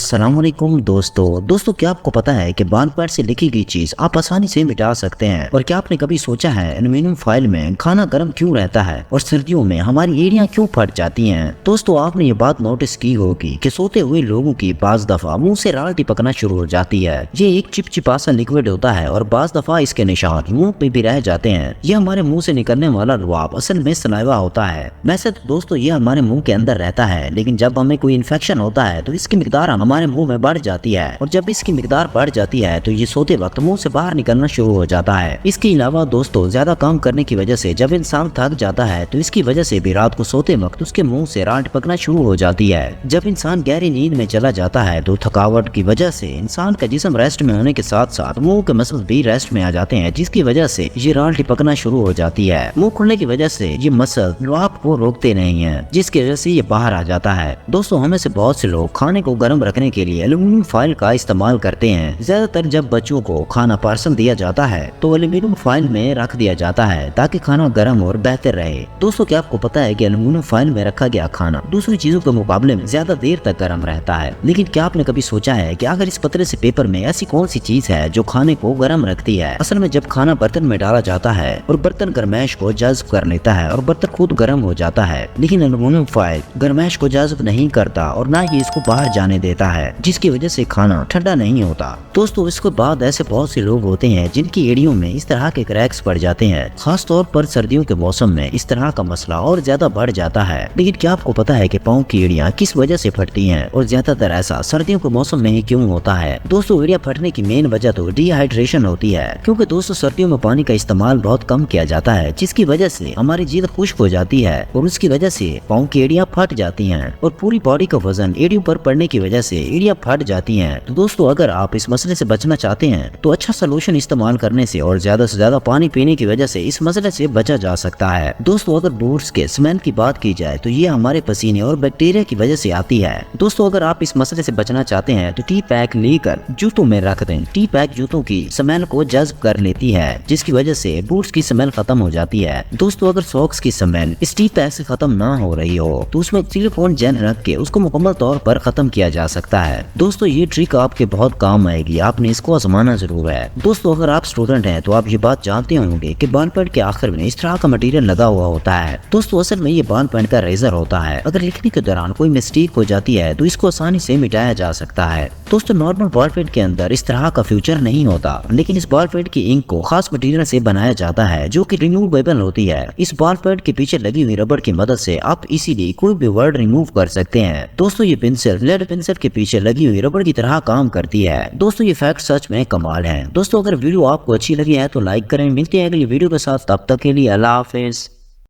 अस्सलाम वालेकुम दोस्तों क्या आपको पता है कि बाल पैड से लिखी गई चीज आप आसानी से मिटा सकते हैं। और क्या आपने कभी सोचा है एल्युमिनियम फॉइल में खाना गर्म क्यों रहता है और सर्दियों में हमारी एड़ियां क्यों फट जाती हैं। दोस्तों आपने ये बात नोटिस की होगी कि सोते हुए लोगों की बाज दफा मुंह से राल टपकना शुरू हो जाती है। ये एक चिपचिपा सा लिक्विड होता है और बाज दफा इसके निशान मुंह पे भी रह जाते हैं। ये हमारे मुंह से निकलने वाला रुआब असल में सलाइवा होता है। वैसे तो दोस्तों ये हमारे मुंह के अंदर रहता है, लेकिन जब हमें कोई इन्फेक्शन होता है तो इसकी मिकदार हमारे मुंह में बढ़ जाती है और जब इसकी मिकदार बढ़ जाती है तो ये सोते वक्त मुंह से बाहर निकलना शुरू हो जाता है। इसके अलावा दोस्तों ज्यादा काम करने की वजह से जब इंसान थक जाता है तो इसकी वजह से भी रात को सोते वक्त उसके मुंह से राल टपकना शुरू हो जाती है। जब इंसान गहरी नींद में चला जाता है तो थकावट की वजह से इंसान का जिस्म रेस्ट में होने के साथ साथ मुंह के मसल्स भी रेस्ट में आ जाते हैं, जिसकी वजह से ये राल टपकना शुरू हो जाती है। मुंह खुलने की वजह से ये मसल रुआब को रोकते नहीं है, जिसकी वजह से ये बाहर आ जाता है। दोस्तों हमें से बहुत से लोग खाने को गर्म रखने के लिए एल्युमिनियम फॉइल का इस्तेमाल करते हैं। ज्यादातर जब बच्चों को खाना पार्सल दिया जाता है तो एल्युमिनियम फॉइल में रख दिया जाता है ताकि खाना गर्म और बेहतर रहे। दोस्तों क्या आपको पता है कि एल्युमिनियम फॉइल में रखा गया खाना दूसरी चीजों के मुकाबले में ज्यादा देर तक गर्म रहता है। लेकिन क्या आपने कभी सोचा है कि अगर इस पतले से पेपर में ऐसी कौन सी चीज है जो खाने को गर्म रखती है। असल में जब खाना बर्तन में डाला जाता है और बर्तन गर्माइश को जज्ब कर लेता है और बर्तन खुद गर्म हो जाता है, लेकिन एल्युमिनियम फॉइल गर्माइश को जज्ब नहीं करता और ना ही इसको बाहर जाने देता है, जिसकी वजह से खाना ठंडा नहीं होता। दोस्तों इसके बाद ऐसे बहुत से लोग होते हैं जिनकी एड़ियों में इस तरह के क्रैक्स पड़ जाते हैं। खास तौर पर सर्दियों के मौसम में इस तरह का मसला और ज्यादा बढ़ जाता है। लेकिन क्या आपको पता है कि पाँव की एड़ियां किस वजह से फटती हैं और ज्यादातर ऐसा सर्दियों के मौसम में ही क्यों होता है। दोस्तों एड़ियां फटने की मेन वजह तो डिहाइड्रेशन होती है, क्योंकि दोस्तों सर्दियों में पानी का इस्तेमाल बहुत कम किया जाता है, जिसकी वजह से हमारी जिल्द खुश्क हो जाती है और उसकी वजह से पाँव की एड़ियां फट जाती हैं और पूरी बॉडी का वजन एड़ियों पर पड़ने की वजह से एड़ियां फट जाती हैं। तो दोस्तों अगर आप इस मसले से बचना चाहते हैं तो अच्छा सोल्यूशन इस्तेमाल करने से और ज्यादा से ज्यादा पानी पीने की वजह से इस मसले से बचा जा सकता है। दोस्तों अगर बूट्स के स्मेल की बात की जाए तो ये हमारे पसीने और बैक्टीरिया की वजह से आती है। दोस्तों अगर आप इस मसले से बचना चाहते हैं तो टी पैक लेकर जूतों में रख दें। टी पैक जूतों की स्मेल को जज्ब कर लेती है, जिसकी वजह से बूट्स की स्मेल खत्म हो जाती है। दोस्तों अगर सॉक्स की स्मेल इस टी पैक से खत्म ना हो रही हो तो उसमें सिलिकॉन जेल रख के उसको मुकम्मल तौर पर खत्म किया जा सकता है। दोस्तों ये ट्रिक आपके बहुत काम आएगी, आपने इसको आजमाना जरूर है। दोस्तों अगर आप स्टूडेंट हैं तो आप ये बात जानते होंगे कि बाल पेन के आखिर में इस तरह का मटेरियल लगा हुआ होता है। दोस्तों असल में ये बाल पेन का रेजर होता है। अगर लिखने के दौरान कोई मिस्टेक हो जाती है तो इसको आसानी से मिटाया जा सकता है। दोस्तों नॉर्मल बॉल पेन के अंदर इस तरह का फ्यूचर नहीं होता, लेकिन इस बॉल पेन की इंक को खास मटेरियल से बनाया जाता है जो कि रिमूवेबल होती है। इस बॉल पेन के पीछे लगी हुई रबड़ की मदद से आप इसीलिए कोई भी वर्ड रिमूव कर सकते हैं। दोस्तों ये पेंसिल लेड पेंसिल के पीछे लगी हुई रबड़ की तरह काम करती है। दोस्तों ये फैक्ट सच में कमाल है। दोस्तों अगर वीडियो आपको अच्छी लगी है तो लाइक करें। मिलते हैं अगली वीडियो के साथ, तब तक के लिए अल्लाह हाफिज।